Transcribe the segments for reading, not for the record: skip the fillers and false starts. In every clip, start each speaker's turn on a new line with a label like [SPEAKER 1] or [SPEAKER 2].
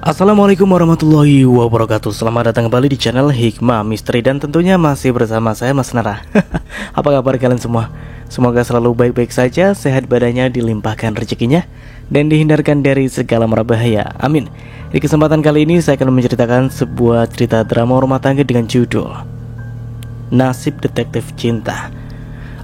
[SPEAKER 1] Assalamualaikum warahmatullahi wabarakatuh. Selamat datang kembali di channel Hikmah Misteri. Dan tentunya masih bersama saya Mas Nara. Apa kabar kalian semua? Semoga selalu baik-baik saja, sehat badannya, dilimpahkan rezekinya, dan dihindarkan dari segala mara bahaya. Amin. Di kesempatan kali ini saya akan menceritakan sebuah cerita drama rumah tangga dengan judul Nasib Detektif Cinta.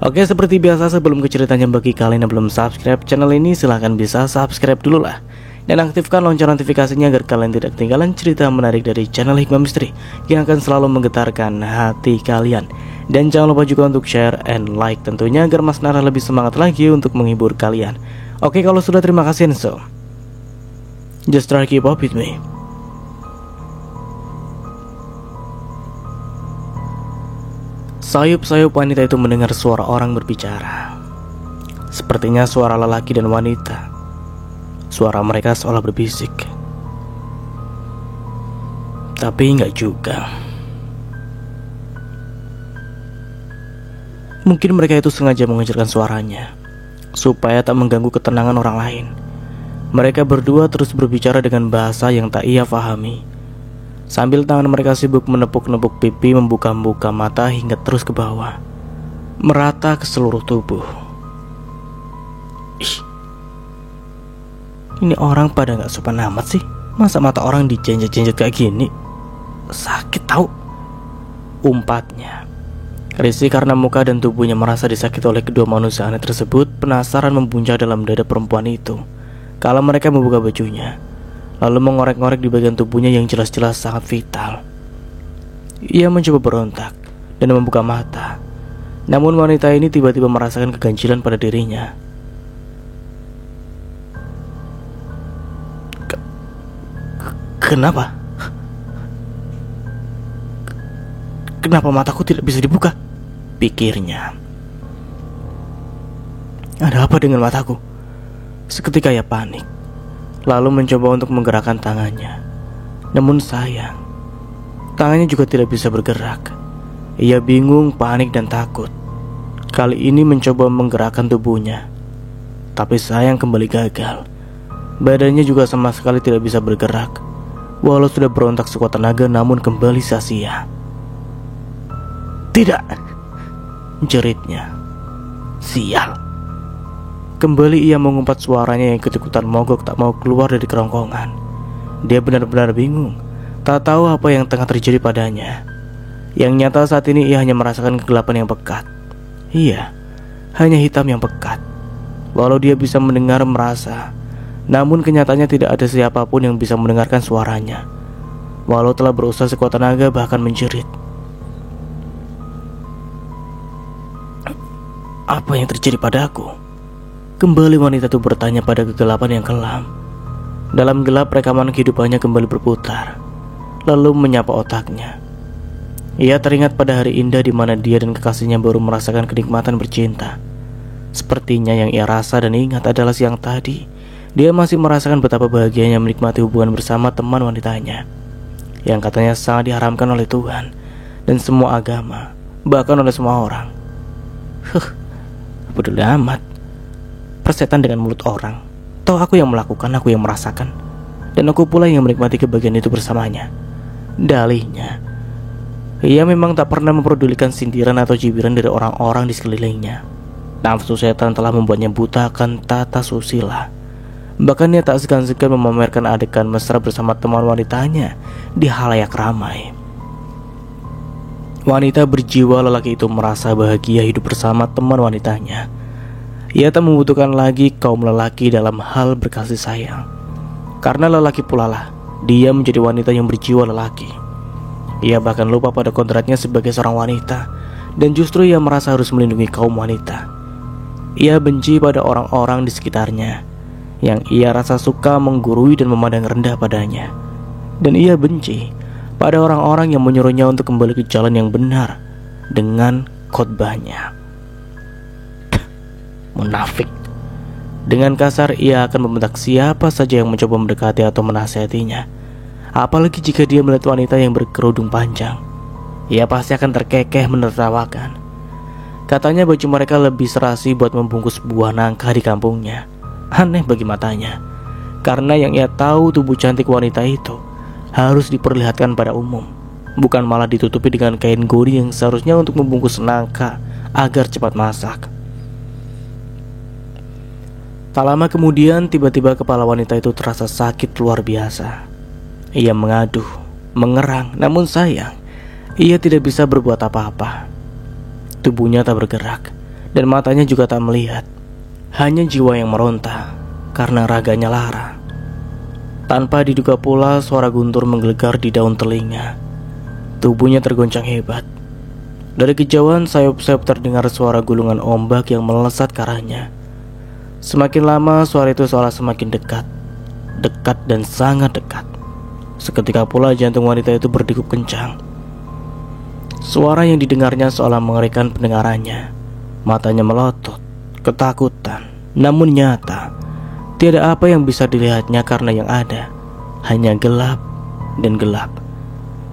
[SPEAKER 1] Oke, seperti biasa sebelum ke ceritanya, bagi kalian yang belum subscribe channel ini, silahkan bisa subscribe dulu lah, dan aktifkan lonceng notifikasinya agar kalian tidak ketinggalan cerita menarik dari channel Hikmah Misteri yang akan selalu menggetarkan hati kalian. Dan jangan lupa juga untuk share and like tentunya, agar Mas Nara lebih semangat lagi untuk menghibur kalian. Oke, kalau sudah, terima kasih. So just try keep up with me. Sayup-sayup wanita itu mendengar suara orang berbicara. Sepertinya suara lelaki dan wanita. Suara mereka seolah berbisik, tapi enggak juga. Mungkin mereka itu sengaja mengecilkan suaranya supaya tak mengganggu ketenangan orang lain. Mereka berdua terus berbicara dengan bahasa yang tak ia pahami, sambil tangan mereka sibuk menepuk-nepuk pipi, membuka-buka mata hingga terus ke bawah, merata ke seluruh tubuh. Ih, ini orang pada gak sopan amat sih. Masa mata orang dijenjet-jenjet kayak gini? Sakit tau, umpatnya. Risih karena muka dan tubuhnya merasa disakiti oleh kedua manusia aneh tersebut. Penasaran membuncah dalam dada perempuan itu kala mereka membuka bajunya, lalu mengorek-ngorek di bagian tubuhnya yang jelas-jelas sangat vital. Ia mencoba berontak dan membuka mata, namun wanita ini tiba-tiba merasakan keganjilan pada dirinya. Kenapa? Kenapa mataku tidak bisa dibuka? Pikirnya. Ada apa dengan mataku? Seketika ia panik, lalu mencoba untuk menggerakkan tangannya. Namun sayang, tangannya juga tidak bisa bergerak. Ia bingung, panik, dan takut. Kali ini mencoba menggerakkan tubuhnya, tapi sayang kembali gagal. Badannya juga sama sekali tidak bisa bergerak. Walau sudah berontak sekuat tenaga, namun kembali sia-sia. Tidak, jeritnya. Sial. Kembali ia mengumpat suaranya yang ikut-ikutan mogok, tak mau keluar dari kerongkongan. Dia benar-benar bingung, tak tahu apa yang tengah terjadi padanya. Yang nyata saat ini ia hanya merasakan kegelapan yang pekat. Iya, hanya hitam yang pekat. Walau dia bisa mendengar, merasa, namun kenyataannya tidak ada siapapun yang bisa mendengarkan suaranya. Walau telah berusaha sekuat tenaga, bahkan menjerit. Apa yang terjadi padaku? Kembali wanita itu bertanya pada kegelapan yang kelam. Dalam gelap, rekaman kehidupannya kembali berputar, lalu menyapa otaknya. Ia teringat pada hari indah di mana dia dan kekasihnya baru merasakan kenikmatan bercinta. Sepertinya yang ia rasa dan ingat adalah siang tadi. Dia masih merasakan betapa bahagianya menikmati hubungan bersama teman wanitanya, yang katanya sangat diharamkan oleh Tuhan dan semua agama, bahkan oleh semua orang. Peduli amat. Persetan dengan mulut orang. Toh aku yang melakukan, aku yang merasakan, dan aku pula yang menikmati kebahagiaan itu bersamanya, dalihnya. Ia memang tak pernah memperdulikan sindiran atau cibiran dari orang-orang di sekelilingnya. Nafsu setan telah membuatnya buta akan tata susila. Bahkan ia tak segan-segan memamerkan adegan mesra bersama teman wanitanya di halayak ramai. Wanita berjiwa lelaki itu merasa bahagia hidup bersama teman wanitanya. Ia tak membutuhkan lagi kaum lelaki dalam hal berkasih sayang, karena lelaki pula lah dia menjadi wanita yang berjiwa lelaki. Ia bahkan lupa pada kodratnya sebagai seorang wanita, dan justru ia merasa harus melindungi kaum wanita. Ia benci pada orang-orang di sekitarnya yang ia rasa suka menggurui dan memandang rendah padanya. Dan ia benci pada orang-orang yang menyuruhnya untuk kembali ke jalan yang benar dengan khotbahnya. Munafik. Dengan kasar ia akan membentak siapa saja yang mencoba mendekati atau menasihatinya. Apalagi jika dia melihat wanita yang berkerudung panjang. Ia pasti akan terkekeh menertawakan. Katanya baju mereka lebih serasi buat membungkus buah nangka di kampungnya. Aneh bagi matanya. Karena yang ia tahu, tubuh cantik wanita itu harus diperlihatkan pada umum, bukan malah ditutupi dengan kain gori yang seharusnya untuk membungkus nangka agar cepat masak. Tak lama kemudian, tiba-tiba kepala wanita itu terasa sakit luar biasa. Ia mengaduh, mengerang, namun sayang, ia tidak bisa berbuat apa-apa. Tubuhnya tak bergerak, dan matanya juga tak melihat. Hanya jiwa yang meronta, karena raganya lara. Tanpa diduga pula, suara guntur menggelegar di daun telinga. Tubuhnya tergoncang hebat. Dari kejauhan, sayup-sayup terdengar suara gulungan ombak yang melesat ke arahnya. Semakin lama, suara itu seolah semakin dekat. Dekat dan sangat dekat. Seketika pula jantung wanita itu berdegup kencang. Suara yang didengarnya seolah mengerikan pendengarannya. Matanya melotot, ketakutan, namun nyata. Tiada apa yang bisa dilihatnya karena yang ada hanya gelap dan gelap.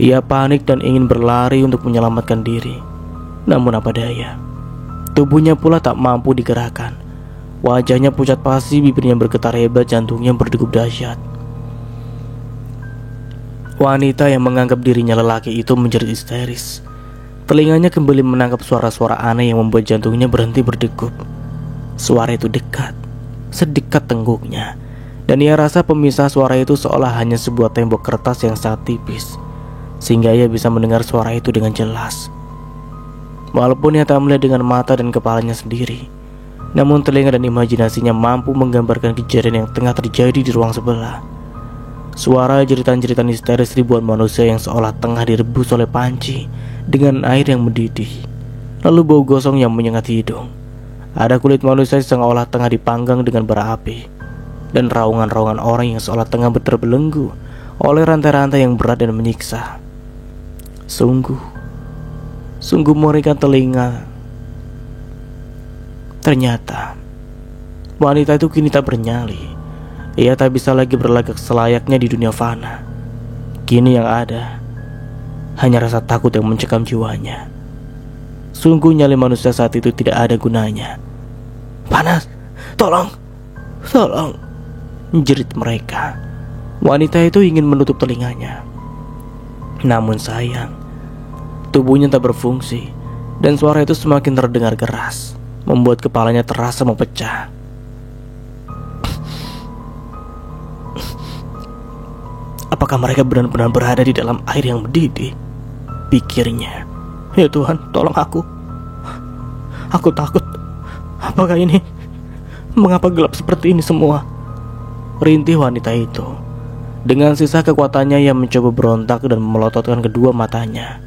[SPEAKER 1] Ia panik dan ingin berlari untuk menyelamatkan diri. Namun apa daya, tubuhnya pula tak mampu digerakkan. Wajahnya pucat pasi, bibirnya bergetar hebat, jantungnya berdegup dahsyat. Wanita yang menganggap dirinya lelaki itu menjerit histeris. Telinganya kembali menangkap suara-suara aneh yang membuat jantungnya berhenti berdegup. Suara itu dekat, sedekat tengguknya, dan ia rasa pemisah suara itu seolah hanya sebuah tembok kertas yang sangat tipis, sehingga ia bisa mendengar suara itu dengan jelas. Walaupun ia tak melihat dengan mata dan kepalanya sendiri, namun telinga dan imajinasinya mampu menggambarkan kejadian yang tengah terjadi di ruang sebelah. Suara jeritan-jeritan histeris ribuan manusia yang seolah tengah direbus oleh panci dengan air yang mendidih, lalu bau gosong yang menyengat hidung. Ada kulit manusia yang seolah tengah dipanggang dengan bara api, dan raungan-raungan orang yang seolah tengah terbelenggu oleh rantai-rantai yang berat dan menyiksa. Sungguh mengerikan telinga. Ternyata wanita itu kini tak bernyali. Ia tak bisa lagi berlagak selayaknya di dunia fana. Kini yang ada hanya rasa takut yang mencekam jiwanya. Sungguh nyali manusia saat itu tidak ada gunanya. Panas, tolong, jerit mereka. Wanita itu ingin menutup telinganya, namun sayang, tubuhnya tak berfungsi, dan suara itu semakin terdengar keras, membuat kepalanya terasa memecah. Apakah mereka benar-benar berada di dalam air yang mendidih? Pikirnya. Ya Tuhan, tolong aku. Aku takut. Apakah ini? Mengapa gelap seperti ini semua? Rintih wanita itu. Dengan sisa kekuatannya ia mencoba berontak dan melototkan kedua matanya,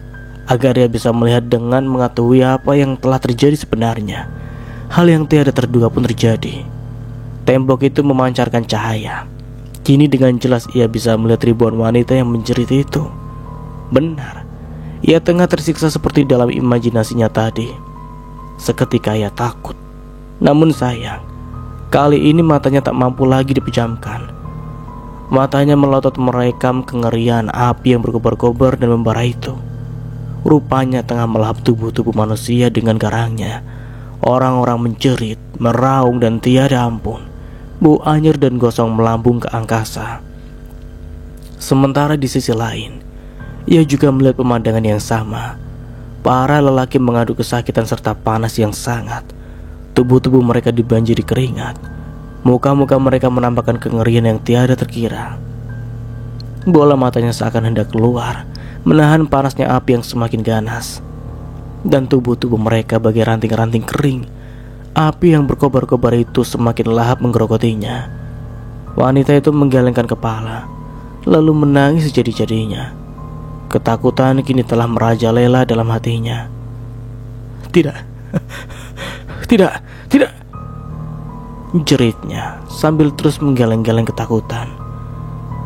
[SPEAKER 1] agar ia bisa melihat dengan mengetahui apa yang telah terjadi sebenarnya. Hal yang tiada terduga pun terjadi. Tembok itu memancarkan cahaya. Kini dengan jelas ia bisa melihat ribuan wanita yang menjerit itu. Benar, ia tengah tersiksa seperti dalam imajinasinya tadi. Seketika ia takut. Namun sayang, kali ini matanya tak mampu lagi dipejamkan. Matanya melotot merekam kengerian api yang berkobar-kobar dan membara itu. Rupanya tengah melahap tubuh-tubuh manusia dengan garangnya. Orang-orang menjerit, meraung dan tiada ampun. Bau anyir dan gosong melambung ke angkasa. Sementara di sisi lain, ia juga melihat pemandangan yang sama. Para lelaki mengadu kesakitan serta panas yang sangat. Tubuh-tubuh mereka dibanjiri keringat. Muka-muka mereka menampakkan kengerian yang tiada terkira. Bola matanya seakan hendak keluar, menahan panasnya api yang semakin ganas. Dan tubuh-tubuh mereka bagai ranting-ranting kering. Api yang berkobar-kobar itu semakin lahap menggerogotinya. Wanita itu menggelengkan kepala, lalu menangis sejadi-jadinya. Ketakutan kini telah merajalela dalam hatinya. Tidak, jeritnya sambil terus menggeleng-geleng ketakutan.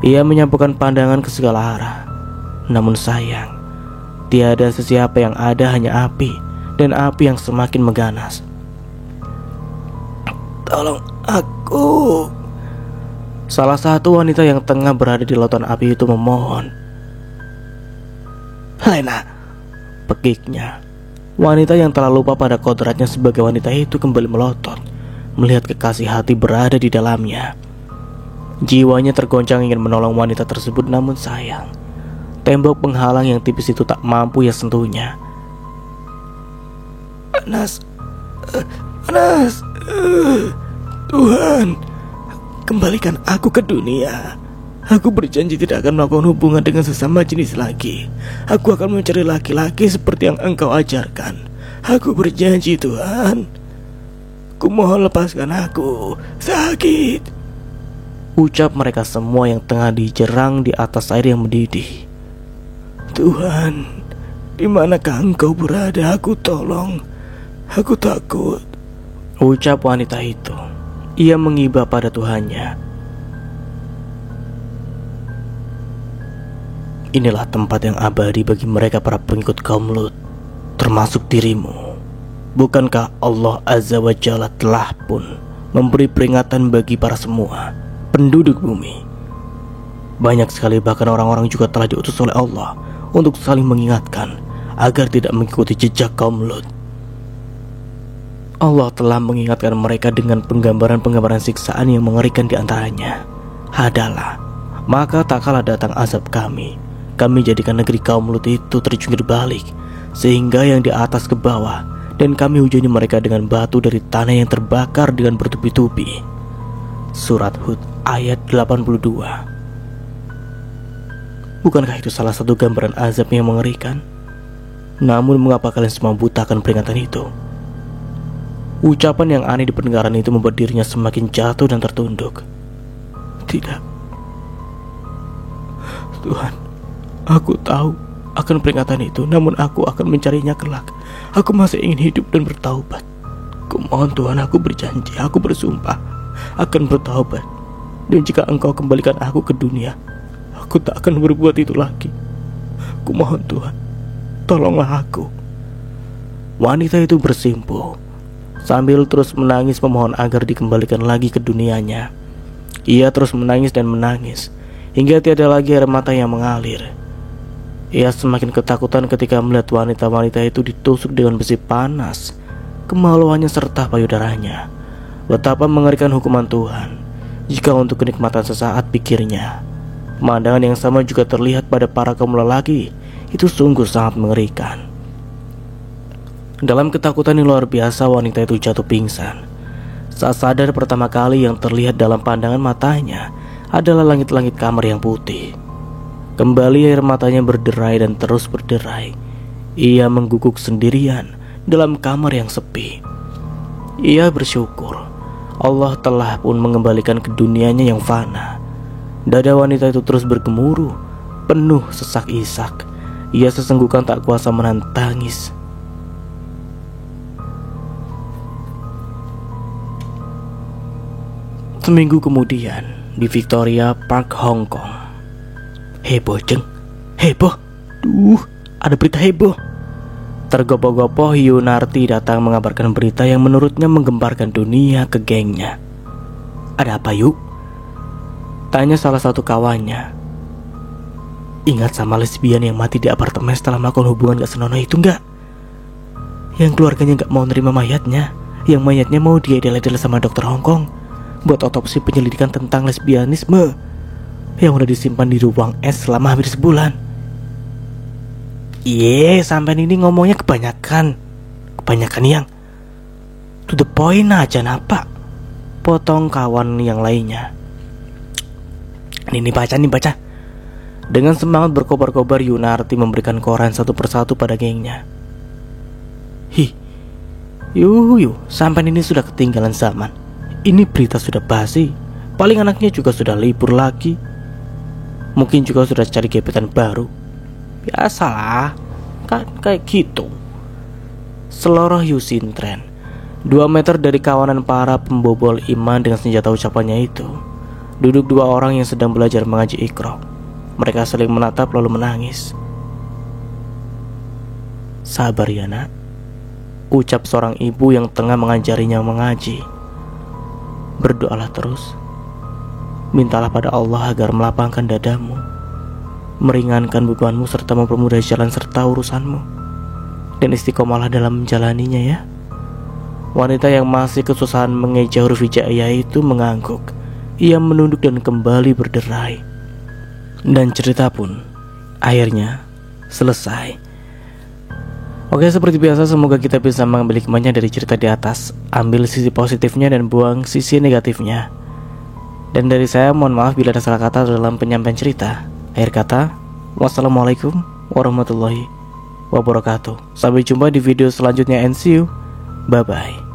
[SPEAKER 1] Ia menyampaikan pandangan ke segala arah. Namun sayang, tiada sesiapa yang ada, hanya api, dan api yang semakin mengganas. Tolong aku. Salah satu wanita yang tengah berada di lautan api itu memohon. Lena, pekiknya. Wanita yang telah lupa pada kodratnya sebagai wanita itu kembali melotot, melihat kekasih hati berada di dalamnya. Jiwanya tergoncang ingin menolong wanita tersebut, namun sayang, tembok penghalang yang tipis itu tak mampu ia sentuhnya. Panas, panas, Tuhan, kembalikan aku ke dunia. Aku berjanji tidak akan melakukan hubungan dengan sesama jenis lagi. Aku akan mencari laki-laki seperti yang Engkau ajarkan. Aku berjanji, Tuhan. Kumohon lepaskan aku, sakit, ucap mereka semua yang tengah dijerang di atas air yang mendidih. Tuhan, di manakah Engkau berada? Aku tolong. Aku takut, ucap wanita itu. Ia mengibah pada Tuhannya. Inilah tempat yang abadi bagi mereka para pengikut kaum Lut, termasuk dirimu. Bukankah Allah Azza wa Jalla telah pun memberi peringatan bagi para semua penduduk bumi? Banyak sekali, bahkan orang-orang juga telah diutus oleh Allah untuk saling mengingatkan agar tidak mengikuti jejak kaum Lut. Allah telah mengingatkan mereka dengan penggambaran-penggambaran siksaan yang mengerikan di antaranya adalah, maka tak kalah datang azab kami jadikan negeri kaum Lut itu terjungkir balik, sehingga yang di atas ke bawah, dan kami hujani mereka dengan batu dari tanah yang terbakar dengan bertubi-tubi. Surat Hud ayat 82. Bukankah itu salah satu gambaran azab yang mengerikan? Namun mengapa kalian semua buta akan peringatan itu? Ucapan yang aneh di pendengaran itu membuat dirinya semakin jatuh dan tertunduk. Tidak, Tuhan, aku tahu akan peringatan itu, namun aku akan mencarinya kelak. Aku masih ingin hidup dan bertaubat. Kumohon Tuhan, aku berjanji, aku bersumpah akan bertaubat. Dan jika Engkau kembalikan aku ke dunia, aku tak akan berbuat itu lagi. Kumohon Tuhan, tolonglah aku. Wanita itu bersimpuh sambil terus menangis memohon agar dikembalikan lagi ke dunianya. Ia terus menangis dan menangis hingga tiada lagi air mata yang mengalir. Ia semakin ketakutan ketika melihat wanita-wanita itu ditusuk dengan besi panas. Kemaluannya serta payudaranya. Betapa mengerikan hukuman Tuhan jika untuk kenikmatan sesaat, pikirnya. Pemandangan yang sama juga terlihat pada para kaum lelaki. Itu sungguh sangat mengerikan. Dalam ketakutan yang luar biasa, wanita itu jatuh pingsan. Saat sadar, pertama kali yang terlihat dalam pandangan matanya adalah langit-langit kamar yang putih. Kembali air matanya berderai dan terus berderai. Ia mengguguk sendirian dalam kamar yang sepi. Ia bersyukur Allah telah pun mengembalikan ke dunianya yang fana. Dada wanita itu terus bergemuruh, penuh sesak isak. Ia sesenggukan tak kuasa menahan tangis. Seminggu kemudian, di Victoria Park, Hong Kong. Heboh jeng, heboh. Ada berita heboh. Tergopoh-gopoh Yunarti datang mengabarkan berita yang menurutnya menggemparkan dunia ke gengnya. Ada apa yuk? Tanya salah satu kawannya. Ingat sama lesbian yang mati di apartemen setelah melakukan hubungan gak senonoh itu enggak? Yang keluarganya gak mau nerima mayatnya, yang mayatnya mau diedel-edel sama dokter Hong Kong buat otopsi penyelidikan tentang lesbianisme, yang udah disimpan di ruang es selama hampir sebulan. Iya, sampai ini ngomongnya kebanyakan yang to the point aja, napa? Potong kawan yang lainnya. Ini baca. Dengan semangat berkobar-kobar, Yunarti memberikan koran satu persatu pada gengnya. Yuh, sampai ini sudah ketinggalan zaman. Ini berita sudah basi. Paling anaknya juga sudah libur lagi. Mungkin juga sudah cari gebetan baru. Biasalah, kan kayak gitu. Seloroh Yusintren, 2 meter dari kawanan para pembobol iman dengan senjata ucapannya itu, duduk 2 orang yang sedang belajar mengaji Iqra. Mereka saling menatap lalu menangis. Sabar ya nak, ucap seorang ibu yang tengah mengajarinya mengaji. Berdoalah terus. Mintalah pada Allah agar melapangkan dadamu, meringankan bebanmu serta mempermudah jalan serta urusanmu, dan istiqomalah dalam menjalaninya ya. Wanita yang masih kesusahan mengeja huruf hijaiyah itu mengangguk. ia menunduk dan kembali berderai. Dan cerita pun akhirnya selesai. Oke, seperti biasa, semoga kita bisa mengambil hikmahnya dari cerita di atas. Ambil sisi positifnya dan buang sisi negatifnya. Dan dari saya, mohon maaf bila ada salah kata dalam penyampaian cerita. Akhir kata, wassalamualaikum warahmatullahi wabarakatuh. Sampai jumpa di video selanjutnya and see you. Bye bye.